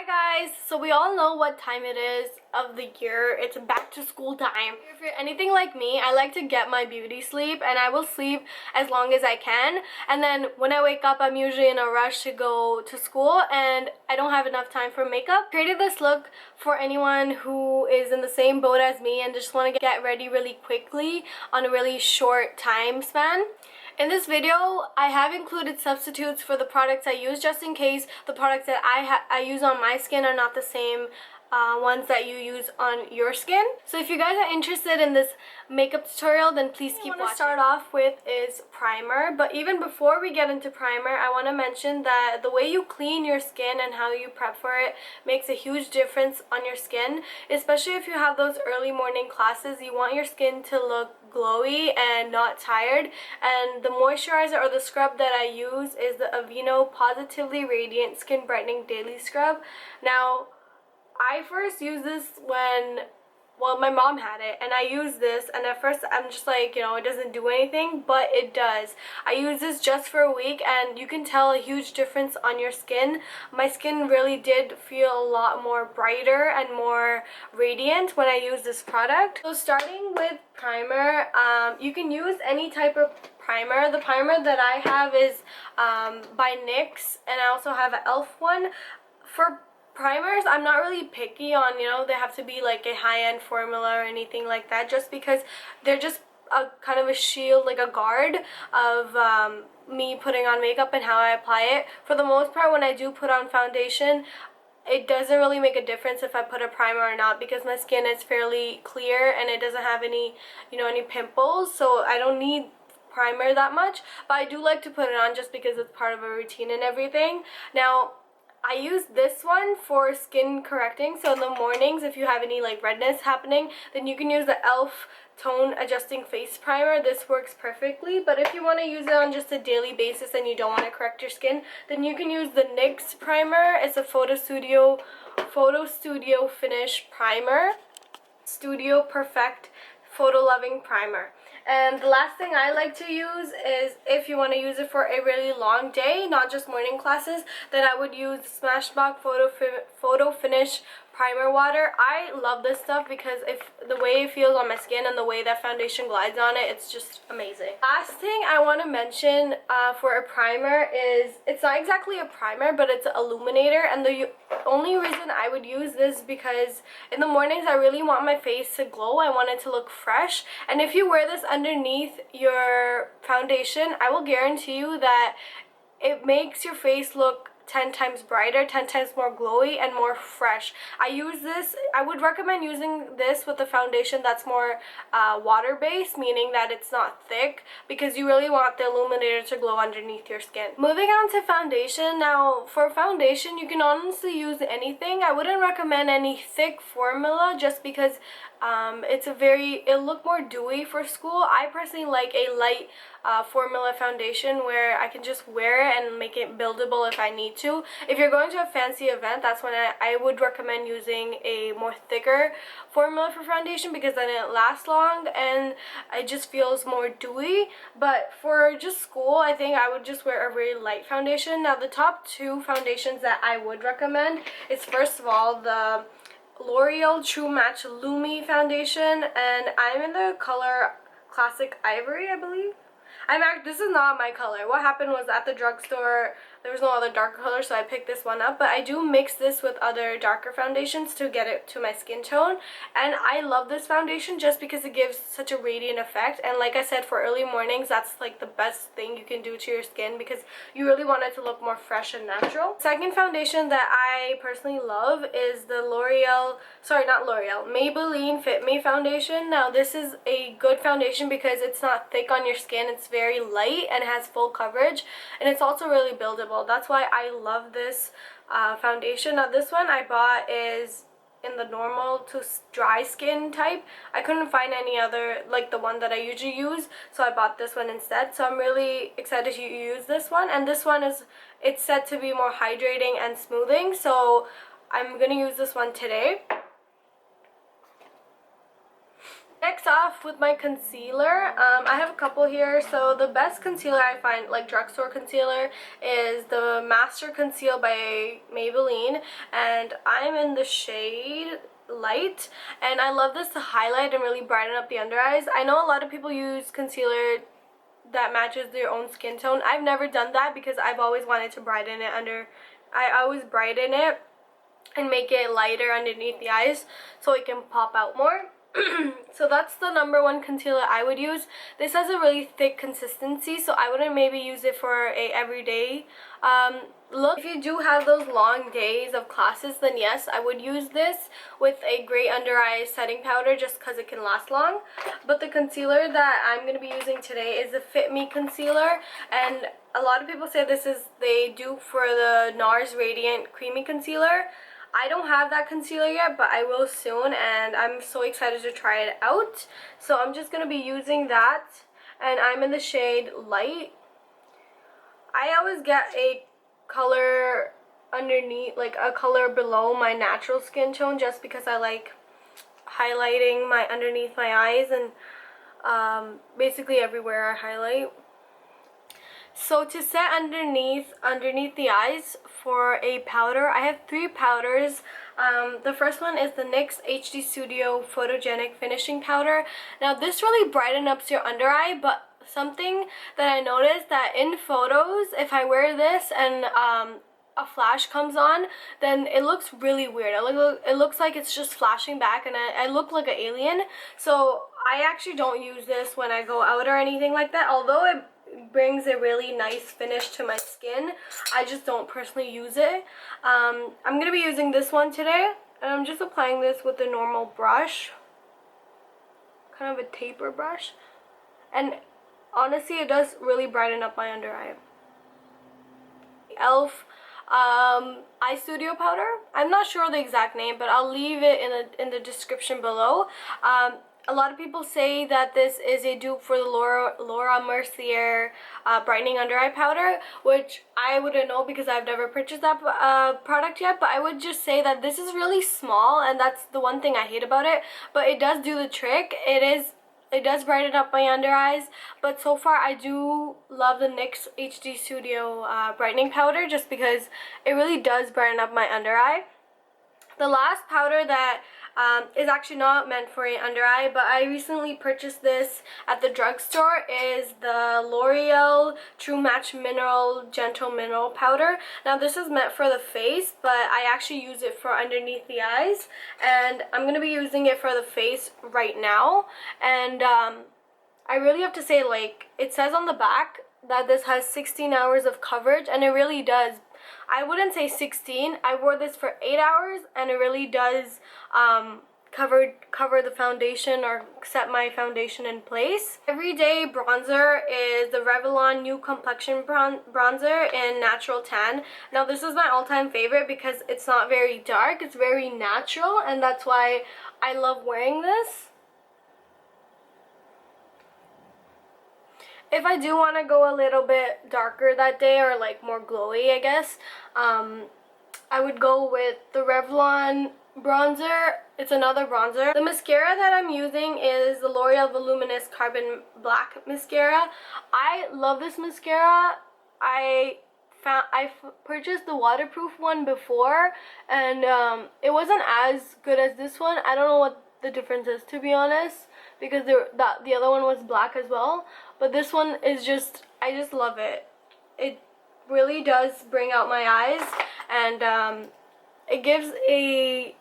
Hi guys, so we all know what time it is of the year. It's back to school time. If you're anything like me, I like to get my beauty sleep and I will sleep as long as I can. And then when I wake up, I'm usually in a rush to go to school and I don't have enough time for makeup. Created this look for anyone who is in the same boat as me and just want to get ready really quickly on a really short time span. In this video, I have included substitutes for the products I use just in case the products that I use on my skin are not the same ones that you use on your skin. So if you guys are interested in this makeup tutorial, then please keep watching. What I want to start off with is primer, but even before we get into primer, I want to mention that the way you clean your skin and how you prep for it makes a huge difference on your skin, especially if you have those early morning classes. You want your skin to look glowy and not tired, and the moisturizer or the scrub that I use is the Aveeno Positively Radiant Skin Brightening Daily Scrub. Now, I first used this when my mom had it and I used this, and at first I'm just like, it doesn't do anything, but it does. I used this just for a week and you can tell a huge difference on your skin. My skin really did feel a lot more brighter and more radiant when I used this product. So starting with primer, you can use any type of primer. The primer that I have is by NYX, and I also have an e.l.f. one. For primers, I'm not really picky on, they have to be like a high-end formula or anything like that, just because they're just a kind of a shield, like a guard of me putting on makeup and how I apply it. For the most part, when I do put on foundation, it doesn't really make a difference if I put a primer or not, because my skin is fairly clear and it doesn't have any, any pimples, so I don't need primer that much. But I do like to put it on just because it's part of a routine and everything. Now, I use this one for skin correcting, so in the mornings if you have any like redness happening, then you can use the e.l.f. Tone Adjusting Face Primer. This works perfectly. But if you want to use it on just a daily basis and you don't want to correct your skin, then you can use the NYX primer. It's a Photo Studio Finish Primer, Studio Perfect Photo Loving Primer. And the last thing I like to use is, if you want to use it for a really long day, not just morning classes, then I would use Smashbox Photo Finish Primer Water. I love this stuff because the way it feels on my skin and the way that foundation glides on it, it's just amazing. Last thing I want to mention for a primer is, it's not exactly a primer, but it's an illuminator, and the only reason I would use this because in the mornings I really want my face to glow. I want it to look fresh, and if you wear this underneath your foundation, I will guarantee you that it makes your face look 10 times brighter, 10 times more glowy and more fresh. I would recommend using this with a foundation that's more water-based, meaning that it's not thick, because you really want the illuminator to glow underneath your skin. Moving on to foundation. Now, for foundation, you can honestly use anything. I wouldn't recommend any thick formula just because it'll look more dewy for school. I personally like a light formula foundation where I can just wear it and make it buildable if I need to. If you're going to a fancy event, that's when I would recommend using a more thicker formula for foundation, because then it lasts long and it just feels more dewy. But for just school, I think I would just wear a really light foundation. Now, the top two foundations that I would recommend is, first of all, the L'Oreal True Match Lumi foundation, and I'm in the color Classic Ivory, I believe. This is not my color. What happened was, at the drugstore there was no other darker color, so I picked this one up. But I do mix this with other darker foundations to get it to my skin tone, and I love this foundation just because it gives such a radiant effect. And like I said, for early mornings, that's like the best thing you can do to your skin, because you really want it to look more fresh and natural. Second foundation that I personally love is the Maybelline Fit Me foundation. Now, this is a good foundation because it's not thick on your skin. It's very light and has full coverage, and it's also really buildable. That's why I love this foundation. Now, this one I bought is in the normal to dry skin type. I couldn't find any other like the one that I usually use, so I bought this one instead. So I'm really excited to use this one, and this one it's said to be more hydrating and smoothing, so I'm gonna use this one today. Next off with my concealer, I have a couple here. So the best concealer I find, like drugstore concealer, is the Master Conceal by Maybelline, and I'm in the shade Light, and I love this to highlight and really brighten up the under eyes. I know a lot of people use concealer that matches their own skin tone. I've never done that because I've always wanted to brighten it I always brighten it and make it lighter underneath the eyes so it can pop out more. So that's the #1 concealer I would use. This has a really thick consistency, so I wouldn't maybe use it for a everyday look. If you do have those long days of classes, then yes, I would use this with a gray under eye setting powder just because it can last long. But the concealer that I'm going to be using today is the Fit Me concealer, and a lot of people say this is the dupe for the NARS Radiant Creamy Concealer. I don't have that concealer yet, but I will soon, and I'm so excited to try it out. So I'm just going to be using that, and I'm in the shade Light. I always get a color underneath, like a color below my natural skin tone, just because I like highlighting my underneath my eyes and basically everywhere I highlight. So to set underneath the eyes for a powder, I have 3 powders. The first one is the NYX HD Studio Photogenic Finishing Powder. Now this really brightens up your under eye, but something that I noticed that in photos, if I wear this and a flash comes on, then it looks really weird. It looks like it's just flashing back, and I look like an alien. So I actually don't use this when I go out or anything like that. Although it brings a really nice finish to my skin, I just don't personally use it. I'm going to be using this one today, and I'm just applying this with a normal brush, kind of a taper brush, and honestly it does really brighten up my under eye. e.l.f. Eye Studio powder. I'm not sure the exact name, but I'll leave it in the description below. A lot of people say that this is a dupe for the Laura Mercier brightening under eye powder, which I wouldn't know because I've never purchased that product yet. But I would just say that this is really small, and that's the one thing I hate about it. But it does do the trick. It does brighten up my under eyes, but so far I do love the NYX HD Studio brightening powder just because it really does brighten up my under eye. The last powder that is actually not meant for an under eye, but I recently purchased this at the drugstore, is the L'Oreal True Match Mineral Gentle Mineral Powder. Now this is meant for the face, but I actually use it for underneath the eyes, and I'm going to be using it for the face right now. And I really have to say, like, it says on the back that this has 16 hours of coverage, and it really does. I wouldn't say 16. I wore this for 8 hours, and it really does cover the foundation or set my foundation in place. Everyday bronzer is the Revlon New Complexion Bronzer in Natural Tan. Now this is my all-time favorite because it's not very dark, it's very natural, and that's why I love wearing this. If I do want to go a little bit darker that day, or like more glowy, I guess, I would go with the Revlon bronzer. It's another bronzer. The mascara that I'm using is the L'Oreal Voluminous Carbon Black Mascara. I love this mascara. I purchased the waterproof one before, and it wasn't as good as this one. I don't know what the difference is, to be honest, because the other one was black as well, but this one is just, I just love it. It really does bring out my eyes, and it gives a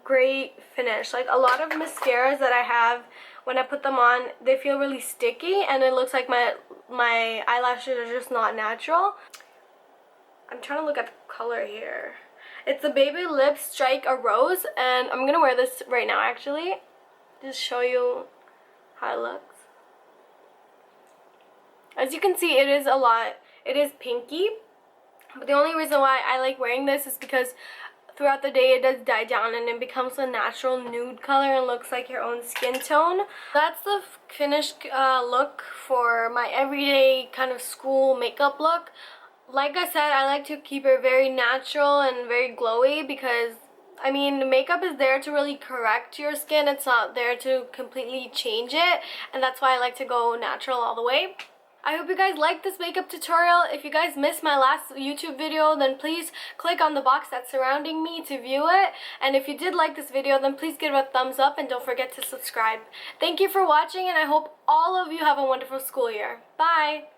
great finish. Like, a lot of mascaras that I have, when I put them on, they feel really sticky, and it looks like my eyelashes are just not natural. I'm trying to look at the color here. It's the Baby Lips Strike a Rose, and I'm gonna wear this right now actually, just show you how it looks. As you can see, it is pinky, but the only reason why I like wearing this is because throughout the day it does die down and it becomes a natural nude color and looks like your own skin tone. That's the finished look for my everyday kind of school makeup look. Like I said, I like to keep it very natural and very glowy because I mean, makeup is there to really correct your skin. It's not there to completely change it, and that's why I like to go natural all the way. I hope you guys liked this makeup tutorial. If you guys missed my last YouTube video, then please click on the box that's surrounding me to view it. And if you did like this video, then please give it a thumbs up and don't forget to subscribe. Thank you for watching, and I hope all of you have a wonderful school year. Bye!